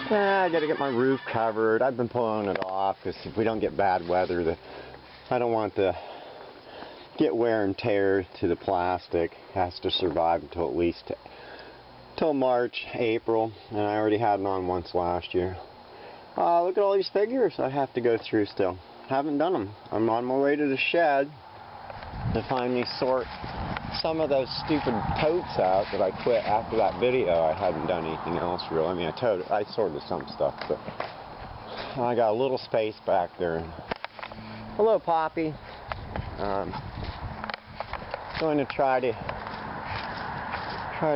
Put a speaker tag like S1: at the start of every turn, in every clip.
S1: I gotta get my roof covered. I've been pulling it off because if we don't get bad weather, I don't want to get wear and tear to the plastic. It has to survive until at least till March, April, and I already had it on once last year. Look at all these figures I have to go through still. Haven't done them. I'm on my way to the shed to finally sort some of those stupid totes out that I quit after that video. I hadn't done anything else really. I mean, I sorted some stuff, but I got a little space back there. Hello, Poppy. Going to try to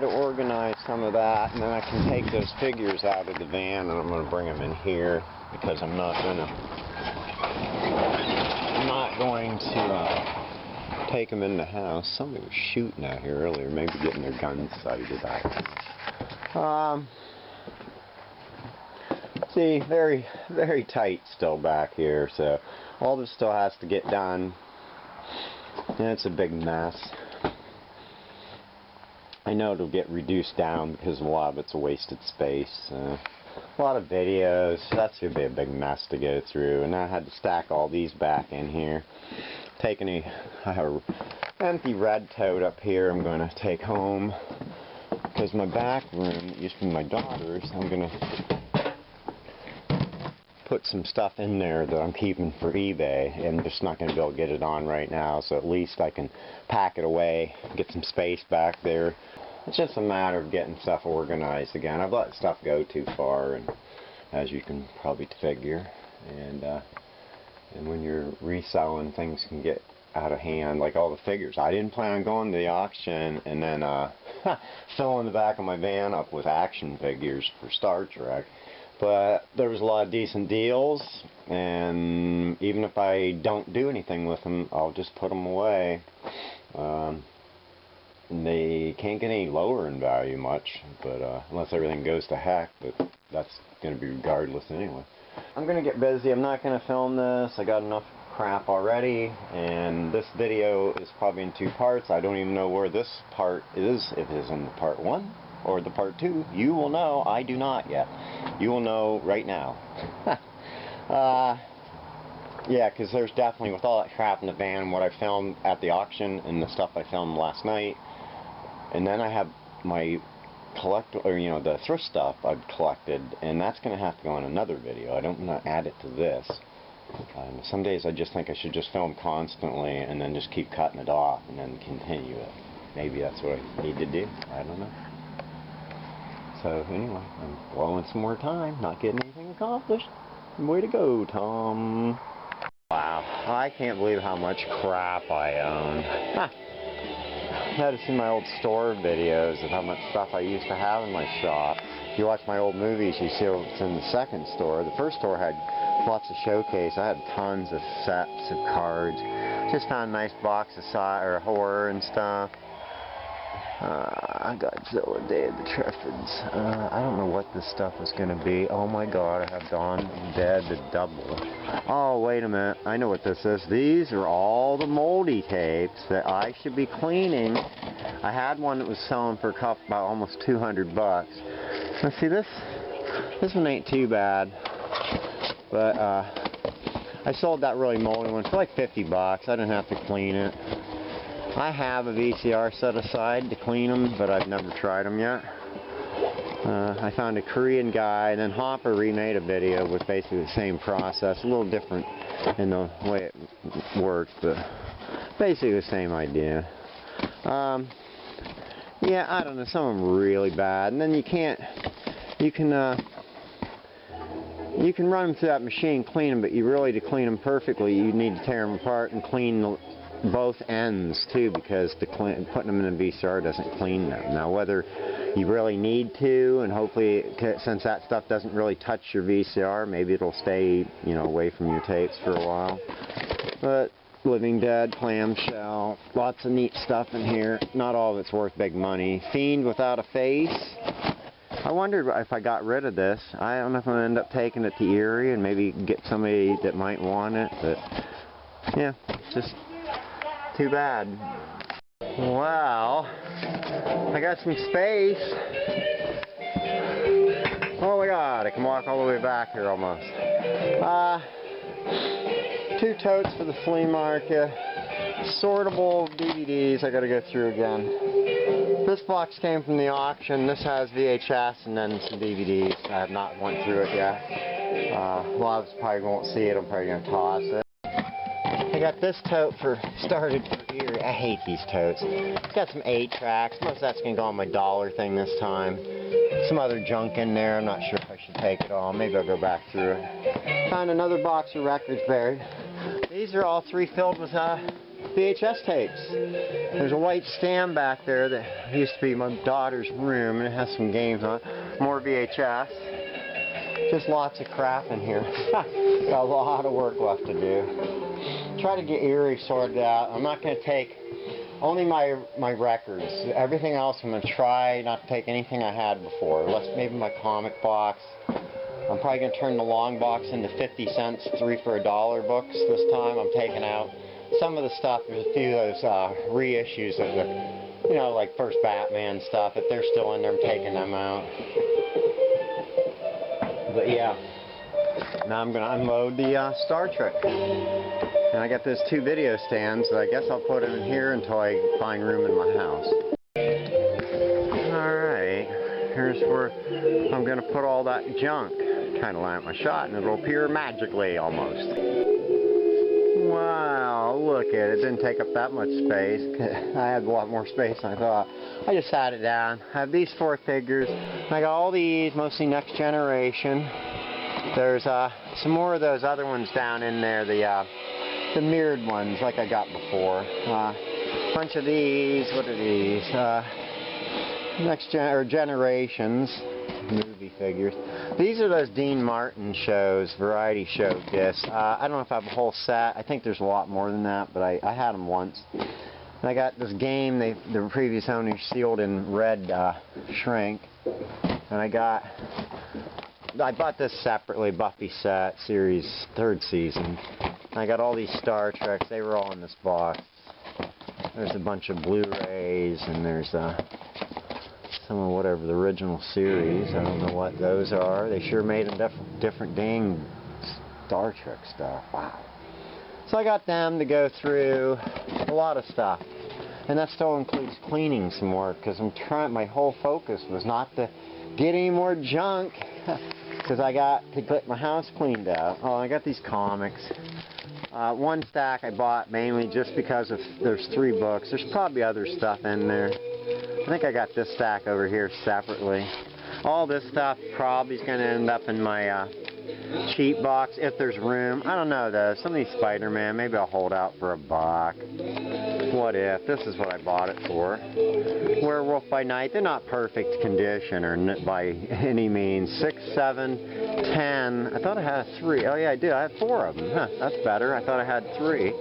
S1: organize some of that, and then I can take those figures out of the van, and I'm going to bring them in here because I'm not going to take them in the house. Somebody was shooting out here earlier, maybe getting their guns sighted out. See, very, very tight still back here, so all this still has to get done, and it's a big mess. I know it'll get reduced down because a lot of it's a wasted space. A lot of videos, that's going to be a big mess to go through, and I had to stack all these back in here. I have an empty red tote up here I'm going to take home because my back room used to be my daughter's. I'm going to put some stuff in there that I'm keeping for eBay, and just not going to be able to get it on right now, so at least I can pack it away, get some space back there. It's just a matter of getting stuff organized again. I've let stuff go too far, and as you can probably figure, and when you're reselling, things can get out of hand, like all the figures. I didn't plan on going to the auction and then filling the back of my van up with action figures for Star Trek. But there was a lot of decent deals, and even if I don't do anything with them, I'll just put them away. They can't get any lower in value much, but unless everything goes to heck, but that's going to be regardless anyway. I'm going to get busy. I'm not going to film this. I got enough crap already, and this video is probably in 2 parts. I don't even know where this part is, if it is in the part 1 or the part 2. You will know. I do not yet. You will know right now. Yeah, because there's definitely, with all that crap in the van, what I filmed at the auction and the stuff I filmed last night, and then I have my the thrift stuff I've collected, and that's going to have to go in another video. I don't want to add it to this. Some days I just think I should just film constantly and then just keep cutting it off and then continue it. Maybe that's what I need to do. I don't know. So anyway, I'm blowing some more time, not getting anything accomplished. Way to go, Tom. Wow, I can't believe how much crap I own. You had to see my old store videos of how much stuff I used to have in my shop. If you watch my old movies, you see what's in the second store. The first store had lots of showcase. I had tons of sets of cards. Just found a nice box of horror and stuff. Godzilla, Day of the Triffids. I don't know what this stuff is going to be. Oh my god, I have Dawn Dead the double. Oh, wait a minute. I know what this is. These are all the moldy tapes that I should be cleaning. I had one that was selling for about almost 200 bucks. Now see, this one ain't too bad. But I sold that really moldy one for like 50 bucks. I didn't have to clean it. I have a VCR set aside to clean them, but I've never tried them yet. I found a Korean guy, and then Hopper remade a video with basically the same process, a little different in the way it works, but basically the same idea. Yeah, I don't know, some of them are really bad, and then you can run them through that machine, clean them, but to clean them perfectly, you need to tear them apart and clean both ends too, because putting them in a VCR doesn't clean them. Now, whether you really need to, and hopefully, since that stuff doesn't really touch your VCR, maybe it'll stay, away from your tapes for a while. But Living Dead, Clamshell, lots of neat stuff in here. Not all of it's worth big money. Fiend Without a Face. I wondered if I got rid of this. I don't know if I'm going to end up taking it to Erie and maybe get somebody that might want it, but yeah, just too bad. Well, I got some space. Oh my god, I can walk all the way back here almost. 2 totes for the flea market. Sortable DVDs I gotta go through again. This box came from the auction. This has VHS and then some DVDs. I have not went through it yet. A lot of us probably won't see it. I'm probably gonna toss it. I got this tote started for Erie. I hate these totes. It's got some 8 tracks. Most of that's gonna go on my dollar thing this time. Some other junk in there. I'm not sure if I should take it all. Maybe I'll go back through it. Found another box of records buried. These are all 3 filled with VHS tapes. There's a white stand back there that used to be my daughter's room, and it has some games on it. More VHS. Just lots of crap in here. Got a lot of work left to do. Try to get Erie sorted out. I'm not going to take only my records. Everything else I'm going to try not to take anything I had before. Maybe my comic box. I'm probably going to turn the long box into 50 cents, 3 for $1 books this time. I'm taking out some of the stuff. There's a few of those reissues of the, you know, like first Batman stuff. If they're still in there, I'm taking them out. But yeah, now I'm going to unload the Star Trek. And I got those 2 video stands that I guess I'll put them in here until I find room in my house. Alright, here's where I'm going to put all that junk. Kind of line up my shot and it'll appear magically almost. Wow, look at it. It didn't take up that much space. I had a lot more space than I thought. I just sat it down. I have these 4 figures. I got all these, mostly Next Generation. There's some more of those other ones down in there, the mirrored ones like I got before. Bunch of these. What are these? Generations movie figures. These are those Dean Martin shows, variety show discs. I don't know if I have a whole set. I think there's a lot more than that, but I had them once. And I got this game the previous owner sealed in red shrink. And I bought this separately, Buffy set, series 3rd season. And I got all these Star Treks. They were all in this box. There's a bunch of Blu-rays, and there's some of whatever the original series. I don't know what those are. They sure made them different dang Star Trek stuff. Wow. So I got them to go through a lot of stuff. And that still includes cleaning some more, because my whole focus was not to get any more junk, because I got to get my house cleaned out. Oh, I got these comics. 1 stack I bought mainly just because there's 3 books. There's probably other stuff in there. I think I got this stack over here separately. All this stuff probably is going to end up in my cheap box if there's room. I don't know though. Some of these Spider-Man, maybe I'll hold out for $1. What if? This is what I bought it for. Werewolf by Night. They're not perfect condition or by any means. 6, 7, 10. I thought I had 3. Oh yeah, I do. I have 4 of them. Huh, that's better. I thought I had 3.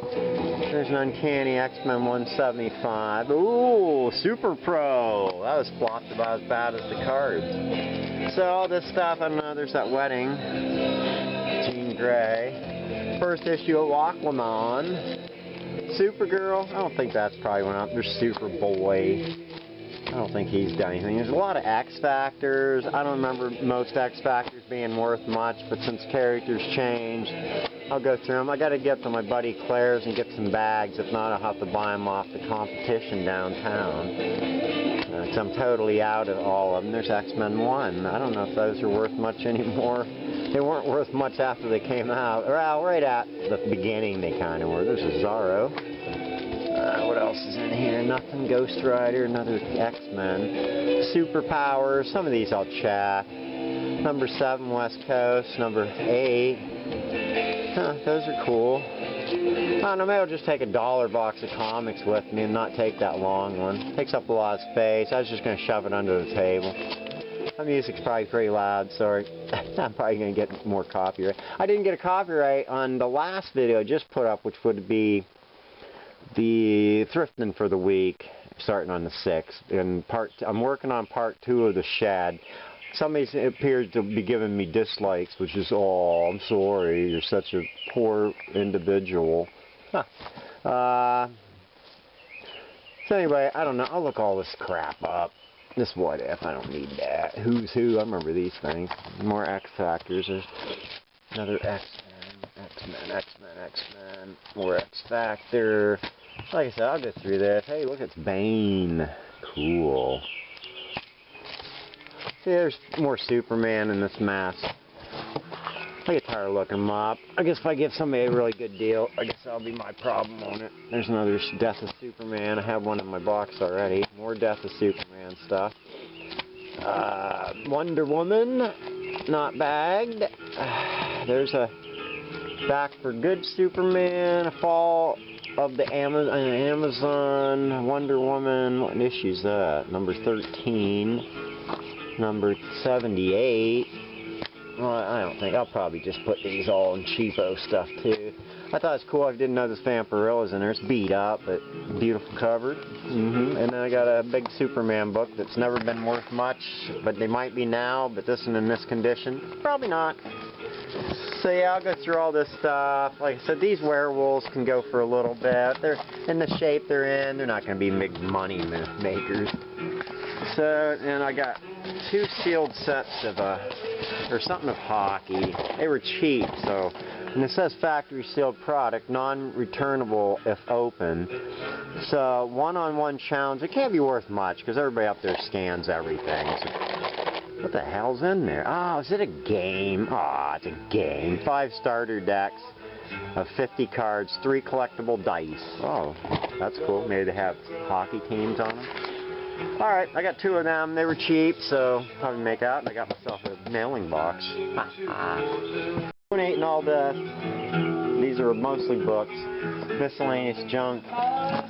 S1: There's an Uncanny X-Men 175. Ooh, Super Pro. That was flopped about as bad as the cards. So all this stuff, I don't know, there's that wedding. Jean Grey. First issue of Aquaman. Supergirl. I don't think that's probably went up. There's Superboy. I don't think he's done anything. There's a lot of X Factors. I don't remember most X Factors being worth much, but since characters changed, I'll go through them. I got to get to my buddy Claire's and get some bags. If not, I'll have to buy them off the competition downtown. So I'm totally out of all of them. There's X-Men 1. I don't know if those are worth much anymore. They weren't worth much after they came out. Well, right at the beginning they kind of were. There's a Zorro. What else is in here? Nothing. Ghost Rider, another X-Men. Superpowers. Some of these I'll chat. Number 7, West Coast. Number 8. Huh, those are cool. I don't know, maybe I'll just take a $1 box of comics with me and not take that long one. Takes up a lot of space. I was just going to shove it under the table. My music's probably pretty loud, sorry. I'm probably going to get more copyright. I didn't get a copyright on the last video I just put up, which would be the thrifting for the week, starting on the 6th. And I'm working on part 2 of the shed. Somebody appears to be giving me dislikes, which is, oh, I'm sorry, you're such a poor individual. So anyway, I don't know, I'll look all this crap up. This What If, I don't need that. Who's Who, I remember these things. More X Factors. There's another X-Men, X-Men, X-Men, X-Men. More X Factor. Like I said, I'll go through this. Hey, look, it's Bane. Cool. See, there's more Superman in this mess. I get tired of looking them up. I guess if I give somebody a really good deal, I guess that'll be my problem on it. There's another Death of Superman. I have one in my box already. More Death of Superman stuff. Wonder Woman, not bagged. There's a Back for Good Superman, a Fall of the Amazon, Wonder Woman. What issue's that? Number 13. Number 78. Well, I don't think. I'll probably just put these all in cheapo stuff too. I thought it was cool. I didn't know this Vampirilla's in there. It's beat up, but beautiful cover. And then I got a big Superman book that's never been worth much, but they might be now. But this one in this condition, probably not. So yeah, I'll go through all this stuff. Like I said, these werewolves can go for a little bit. They're in the shape they're in. They're not going to be big money makers. So, and I got 2 sealed sets of or something of hockey. They were cheap, so, and it says factory sealed product, non-returnable if open. So, one-on-one challenge. It can't be worth much because everybody up there scans everything. So, what the hell's in there? Oh, is it a game? Oh, it's a game. 5 starter decks of 50 cards, 3 collectible dice. Oh, that's cool. Maybe they have hockey teams on them. Alright, I got 2 of them. They were cheap, so probably make out. And I got myself a mailing box. Donating all this. These are mostly books. Miscellaneous junk.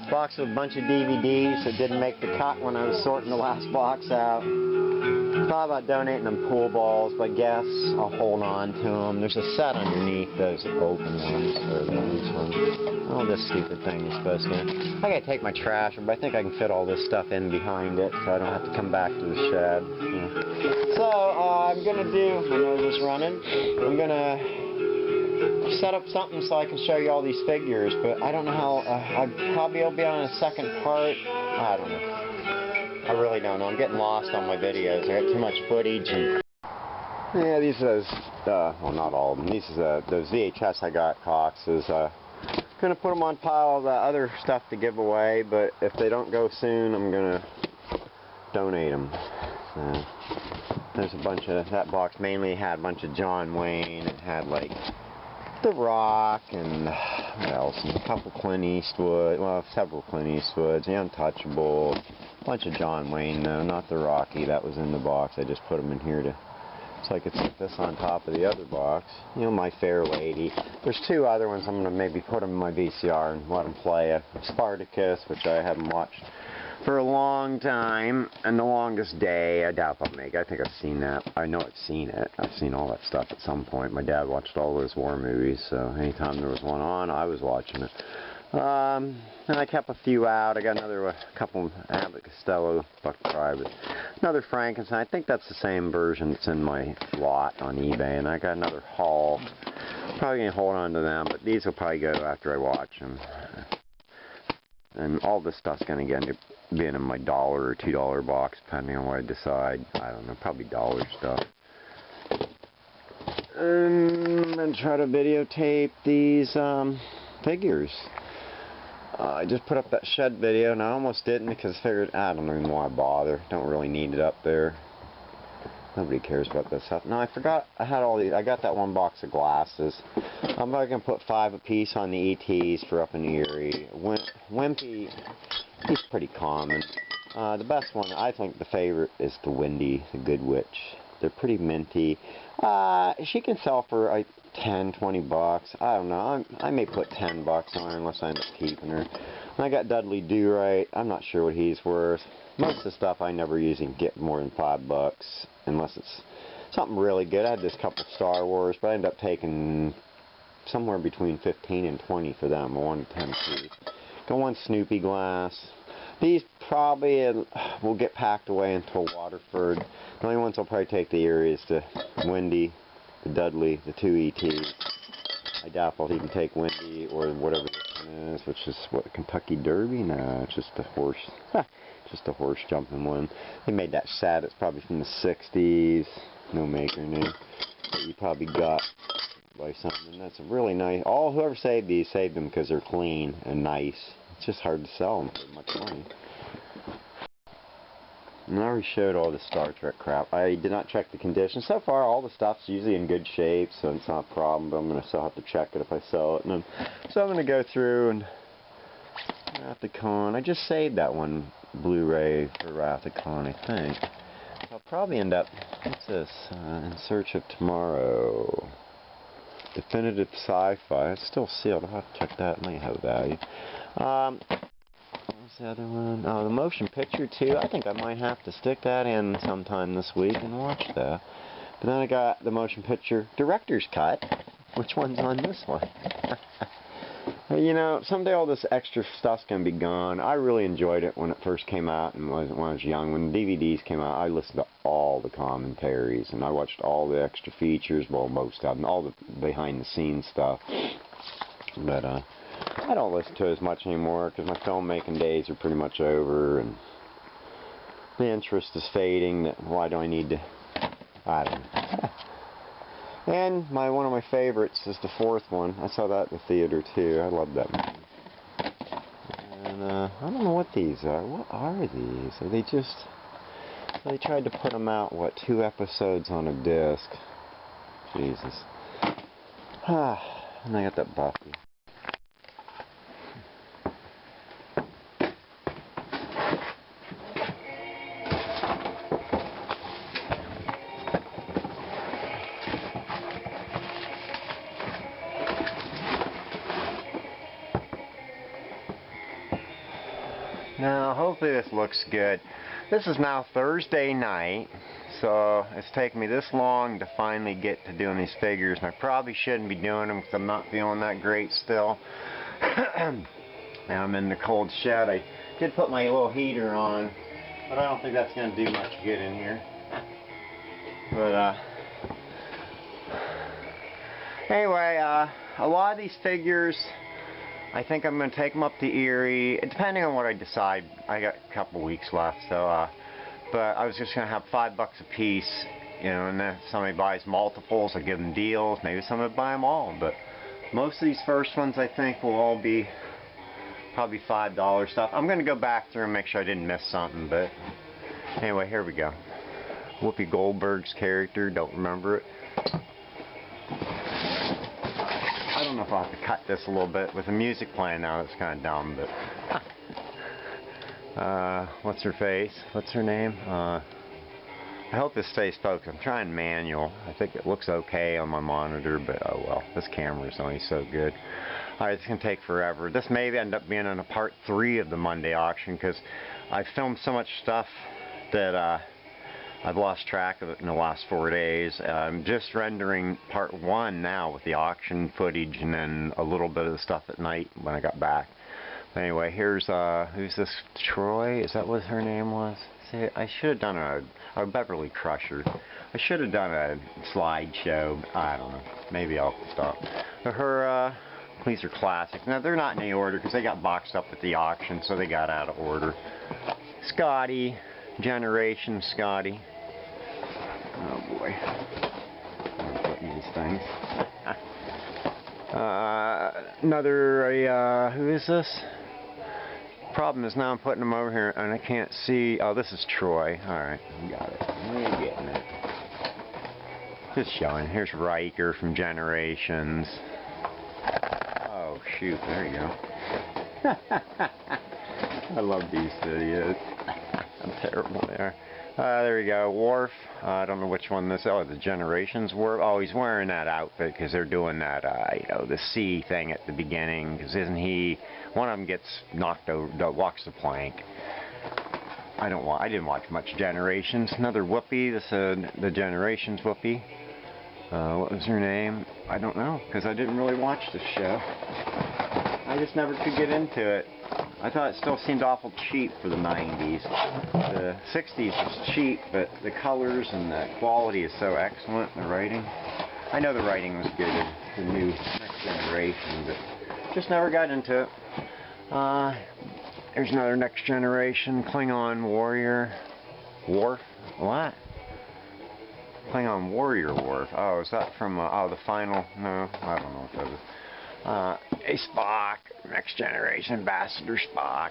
S1: Box with a bunch of DVDs that didn't make the cut when I was sorting the last box out. Thought about donating them pool balls, but I guess I'll hold on to them. There's a set underneath those open ones, or those ones. Oh, this stupid thing is supposed to. I gotta take my trash, but I think I can fit all this stuff in behind it, so I don't have to come back to the shed. Yeah. So, I'm gonna do, my nose is running, I'm gonna set up something so I can show you all these figures, but I don't know how, I'll probably will be on a second part. I don't know. I really don't know. I'm getting lost on my videos. I got too much footage. And yeah, these are those, well, not all of them. These are those VHS I got, Cox. Gonna put them on pile of other stuff to give away, but if they don't go soon, I'm gonna donate them. So, there's a bunch of, that box mainly had a bunch of John Wayne. It had like The Rock and what else? And a couple Clint Eastwood, well, several Clint Eastwoods, The Untouchable, a bunch of John Wayne though, not the Rocky. That was in the box. I just put them in here to, so I could put this on top of the other box. You know, My Fair Lady. There's 2 other ones. I'm gonna maybe put them in my VCR and let them play. Spartacus, which I haven't watched for a long time, and The Longest Day. I doubt I'll make it. I think I've seen that. I know I've seen it. I've seen all that stuff at some point. My dad watched all those war movies, so anytime there was one on, I was watching it. And I kept a few out. I got a couple of Abbott Costello, Buck Private, another Frankenstein. I think that's the same version that's in my lot on eBay, and I got another haul. Probably gonna hold on to them, but these will probably go after I watch them. And all this stuff's gonna end up being in my $1 or $2 box, depending on what I decide. I don't know, probably dollar stuff. I'm gonna try to videotape these figures. I just put up that shed video, and I almost didn't because I figured I don't even want to bother. Don't really need it up there. Nobody cares about this stuff. No, I forgot I had all these. I got that 1 box of glasses. I'm probably gonna put 5 apiece on the ETs for up in Erie. Wimpy, he's pretty common. The best one, I think the favorite, is the Wendy, the Good Witch. They're pretty minty. She can sell for like 10, 20 bucks. I don't know. I may put 10 bucks on her unless I end up keeping her. And I got Dudley Do-Right. I'm not sure what he's worth. Most of the stuff I never usually get more than 5 bucks unless it's something really good. I had this couple Star Wars, but I ended up taking somewhere between 15 and 20 for them. 1 to 10 piece. Got 1 Snoopy glass. These probably will get packed away until Waterford. The only ones I'll probably take the Erie is the Wendy, the Dudley, the 2 ETs. I doubt I'll even take Wendy or whatever one is, which is what, Kentucky Derby? No, it's just a horse. Just a horse jumping one. They made that set. It's probably from the 60s. No maker name. But you probably got by something. That's a really nice. Whoever saved these saved them because they're clean and nice. It's just hard to sell them for much money. And I already showed all the Star Trek crap. I did not check the condition. So far, all the stuff's usually in good shape, so it's not a problem. But I'm going to still have to check it if I sell it. So I'm going to go through and Wrath of Khan. I just saved that one Blu-ray for Wrath of Khan, I think. So I'll probably end up. What's this? In Search of Tomorrow. Definitive Sci-Fi. It's still sealed. I'll have to check that. It might have value. What's the other one? Oh, the motion picture too. I think I might have to stick that in sometime this week and watch that. But then I got the motion picture director's cut. Which one's on this one? You know, someday all this extra stuff's gonna be gone. I really enjoyed it when it first came out and when I was young. When DVDs came out, I listened to all the commentaries and I watched all the extra features. Well, most of them, all the behind-the-scenes stuff. But I don't listen to it as much anymore because my filmmaking days are pretty much over and the interest is fading. Why do I need to? I don't know. And one of my favorites is the fourth one. I saw that in the theater too. I love that movie. And I don't know what these are. What are these? Are they just? They tried to put them out. What, 2 episodes on a disc? Jesus. And I got that Buffy. Now, hopefully this looks good. This is now Thursday night, so it's taken me this long to finally get to doing these figures, and I probably shouldn't be doing them because I'm not feeling that great still. Now I'm in the cold shed. I did put my little heater on, but I don't think that's going to do much good in here. But anyway, a lot of these figures, I think I'm going to take them up to Erie, depending on what I decide. I got a couple weeks left, so, but I was just going to have $5 a piece, you know, and then if somebody buys multiples, I give them deals. Maybe somebody will buy them all, but most of these first ones, I think, will all be probably $5 stuff. I'm going to go back through and make sure I didn't miss something, but anyway, here we go. Whoopi Goldberg's character, don't remember it. I don't know if I'll have to cut this a little bit. With the music playing now, it's kind of dumb, but... what's her face? What's her name? I hope this stays focused. I'm trying manual. I think it looks okay on my monitor, but oh well. This camera's only so good. Alright, it's going to take forever. This may end up being in a part 3 of the Monday auction, because I filmed so much stuff that... I've lost track of it in the last 4 days. I'm just rendering part 1 now with the auction footage and then a little bit of the stuff at night when I got back. But anyway, here's, who's this, Troy? Is that what her name was? See, I should have done a Beverly Crusher. I should have done a slideshow. I don't know. Maybe I'll stop. But these are classics. Now, they're not in any order because they got boxed up at the auction, so they got out of order. Scotty. Generation Scotty. Oh boy. I'm putting these things. Who is this? Problem is now I'm putting them over here and I can't see. Oh, this is Troy. Alright, got it. We're getting it. Just showing. Here's Riker from Generations. Oh shoot, there you go. I love these videos. How terrible they are. There we go. Worf. I don't know which one this is. Oh, the Generations Worf. Oh, he's wearing that outfit because they're doing that, you know, the C thing at the beginning. Because isn't he? One of them gets knocked over, walks the plank. I didn't watch much Generations. Another Whoopi. This the Generations Whoopi. What was her name? I don't know because I didn't really watch this show. I just never could get into it. I thought it still seemed awful cheap for the 90s. The 60s was cheap, but the colors and the quality is so excellent. The writing. I know the writing was good in the new Next Generation, but just never got into it. There's another Next Generation Klingon Warrior. Worf? What? Klingon Warrior Worf. Oh, is that from, the final? No, I don't know what that is. A Spock. Next Generation Ambassador Spock.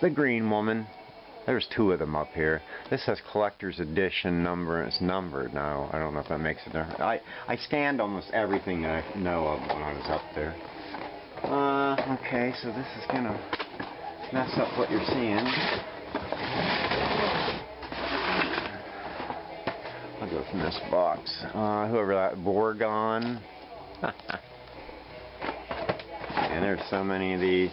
S1: The Green Woman. There's two of them up here. This says Collector's Edition number. It's numbered now. I don't know if that makes a difference. I scanned almost everything that I know of when I was up there. Okay, so this is gonna mess up what you're seeing. I'll go from this box. Whoever that, Borgon. And there's so many of these.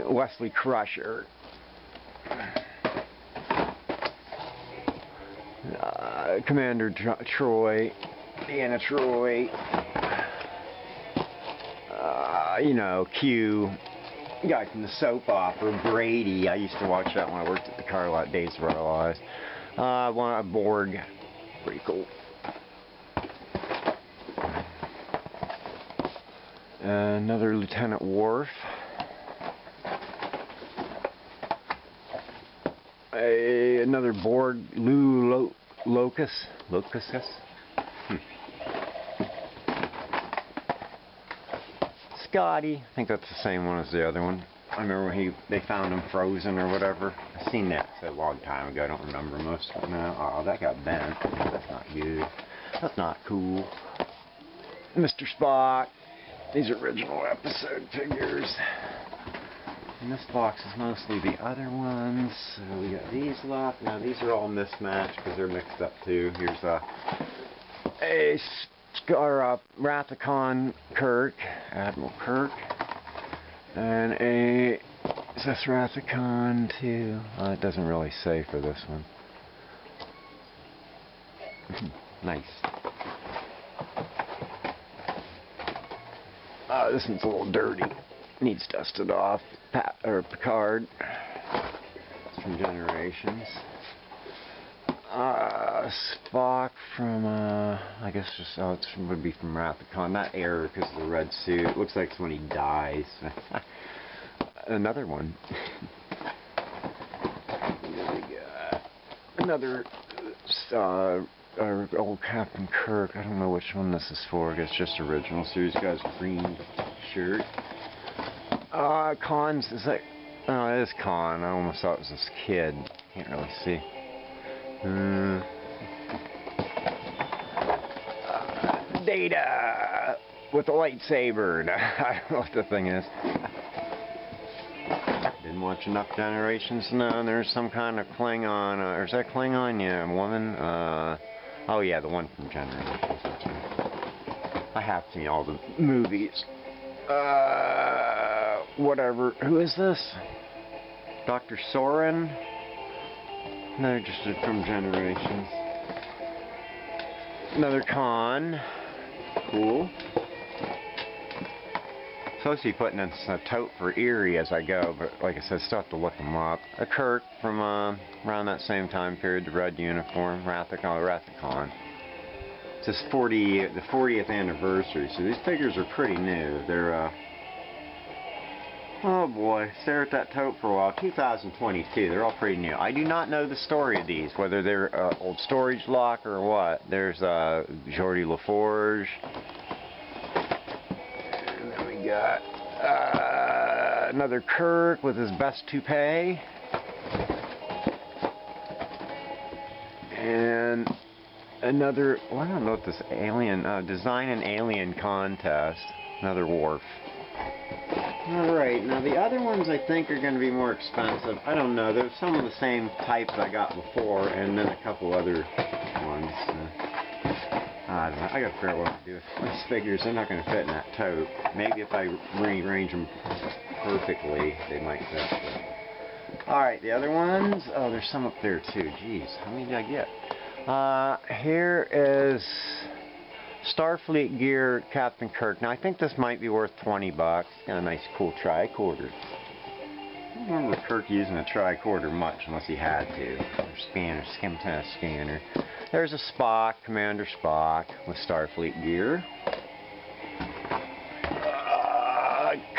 S1: Wesley Crusher. Commander Troy. Deanna Troy. You know, Q. Guy from the soap opera, Brady. I used to watch that when I worked at the car lot, Days of Our Lives. One a Borg. Pretty cool. Another Lieutenant Worf. Another Borg, Locus. Scotty. I think that's the same one as the other one. I remember when they found him frozen or whatever. I've seen that a long time ago. I don't remember most of it now. Oh, that got bent. That's not good. That's not cool. Mr. Spock. These original episode figures. And this box is mostly the other ones. So we got these left. Now these are all mismatched because they're mixed up too. Here's a Rathacon Kirk, Admiral Kirk, and is this Rathacon too? It doesn't really say for this one. Nice. This one's a little dirty. Needs dusted off. Picard. It's from Generations. Spock from, I guess just, would be from Rathacon. Not Error because of the red suit. It looks like it's when he dies. Another one. Another, old Captain Kirk. I don't know which one this is for. I guess just original series. Guy's green shirt. Khan's, is that, oh, it is Khan. I almost thought it was this kid. Can't really see. Data with a lightsaber. I don't know what the thing is. Didn't watch enough Generations to know there's some kind of Klingon. Or is that Klingon? Yeah, woman. Oh yeah, the one from Generations. That's right. I have seen all the movies. Whatever. Who is this? Dr. Soren? No, just from Generations. Another Khan. Cool. Supposed to be putting in a tote for Erie as I go, but like I said, still have to look them up. A Kirk from around that same time period, the red uniform, Rathacon. It's his the 40th anniversary, so these figures are pretty new. They're oh boy, stare at that tote for a while. 2022, they're all pretty new. I do not know the story of these, whether they're old storage locker or what. There's Geordi LaForge. And then we got another Kirk with his best toupee. And another, well, I don't know what this alien, design an alien contest. Another Worf. Alright, now the other ones I think are going to be more expensive. I don't know, there's some of the same types I got before, and then a couple other ones. I don't know, I gotta figure out what to do with these figures. They're not going to fit in that tote. Maybe if I rearrange them perfectly, they might fit. Alright, the other ones, oh, there's some up there too. Jeez, how many did I get? Here is Starfleet Gear Captain Kirk. Now I think this might be worth $20. Got a nice cool tricorder. I don't remember Kirk using a tricorder much unless he had to. Or skim test scanner. There's a Spock, Commander Spock with Starfleet Gear.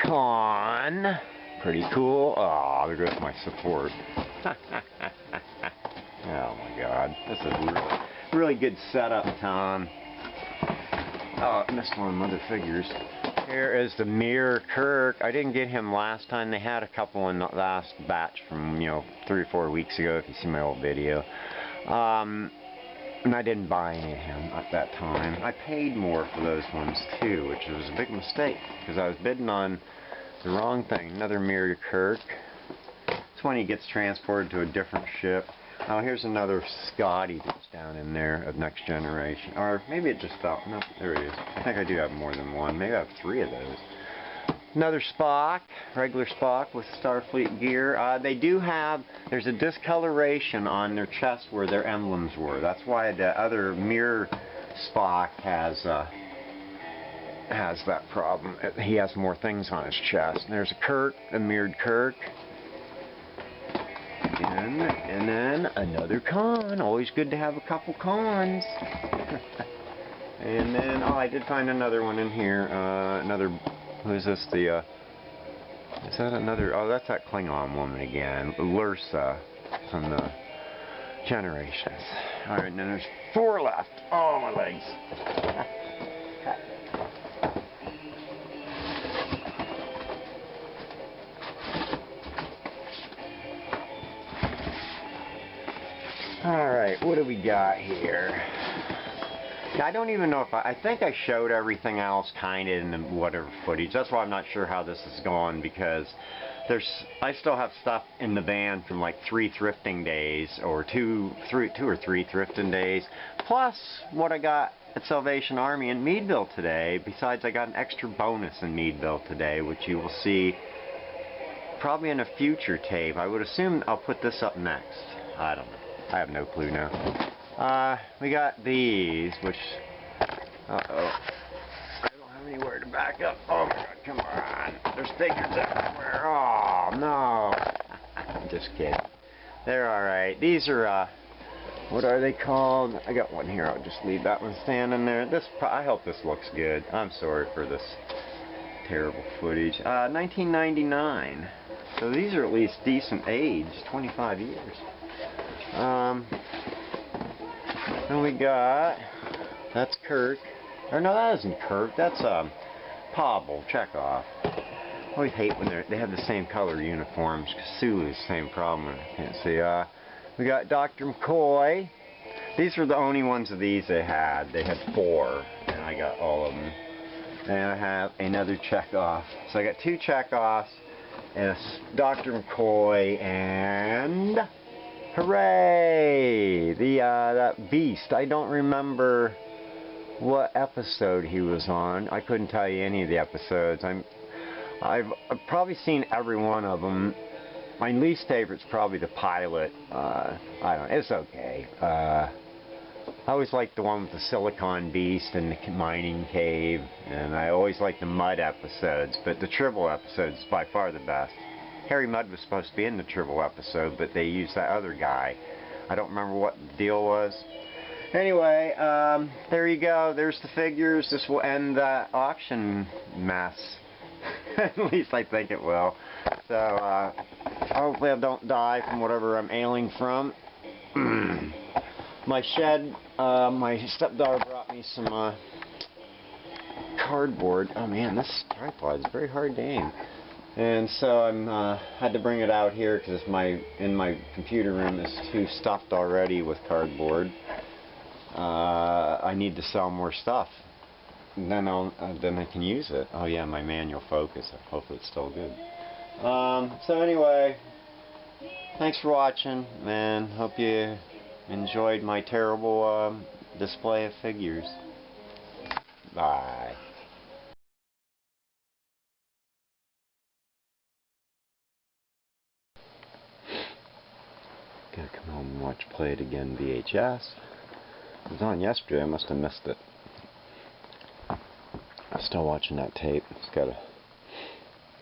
S1: con. Pretty cool. Oh, there goes my support. Oh my God, this is really good setup, Tom. Oh, I missed one of the other figures. Here is the Mirror Kirk. I didn't get him last time. They had a couple in the last batch from, 3 or 4 weeks ago, if you see my old video. And I didn't buy any of him at that time. I paid more for those ones too, which was a big mistake, because I was bidding on the wrong thing. Another Mirror Kirk. This one he gets transported to a different ship. Oh, here's another Scotty that's down in there of Next Generation. Or maybe it just fell. No, there it is. I think I do have more than one. Maybe I have 3 of those. Another Spock, regular Spock with Starfleet gear. They do have, there's a discoloration on their chest where their emblems were. That's why the other Mirror Spock has that problem. He has more things on his chest. And there's a Kirk, a mirrored Kirk. And then another con. Always good to have a couple cons. And then, oh, I did find another one in here. Another, who is this? Is that another? Oh, that's that Klingon woman again. Lursa from the Generations. Alright, and then there's 4 left. Oh, my legs. Alright, what do we got here? I don't even know if I think I showed everything else kind of in the whatever footage. That's why I'm not sure how this is going, because I still have stuff in the van from like 3 thrifting days, or two or three thrifting days, plus what I got at Salvation Army in Meadville today. Besides, I got an extra bonus in Meadville today, which you will see probably in a future tape. I would assume I'll put this up next. I don't know. I have no clue now. We got these, which, uh-oh, I don't have anywhere to back up. Oh my God, come on. There's figures everywhere. Oh, no. I'm just kidding. They're alright. These are, what are they called? I got one here. I'll just leave that one standing there. I hope this looks good. I'm sorry for this terrible footage. 1999. So these are at least decent age, 25 years. Then we got, that's Kirk, or no, that isn't Kirk, that's Pavel, Chekhov. I always hate when they have the same color uniforms, because Sulu's the same problem, I can't see. We got Dr. McCoy. These were the only ones of these they had. They had 4, and I got all of them. And I have another Chekhov. So I got 2 Chekhovs, and a Dr. McCoy, and hooray! That beast. I don't remember what episode he was on. I couldn't tell you any of the episodes. I've probably seen every one of them. My least favorite's probably the pilot. I don't know. It's okay. I always liked the one with the Silicon Beast and the mining cave, and I always liked the Mud episodes, but the Tribble episode is by far the best. Harry Mudd was supposed to be in the Tribble episode, but they used that other guy. I don't remember what the deal was. Anyway, there you go. There's the figures. This will end that auction mess. At least I think it will. So, hopefully I don't die from whatever I'm ailing from. My shed, my stepdaughter brought me some cardboard. Oh man, this tripod is very hard to aim. And so I had to bring it out here because in my computer room is too stuffed already with cardboard. I need to sell more stuff. And then I can use it. Oh yeah, my manual focus. Hopefully it's still good. So anyway, thanks for watching, and hope you enjoyed my terrible display of figures. Bye. Gotta come home and watch Play It Again VHS. It was on yesterday, I must have missed it. I'm still watching that tape. It's got a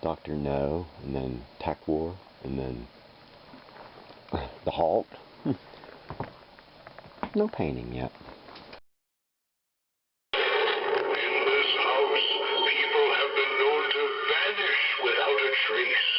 S1: Dr. No, and then Tech War, and then The Halt. No painting yet. In this house, people have been known to vanish
S2: tree.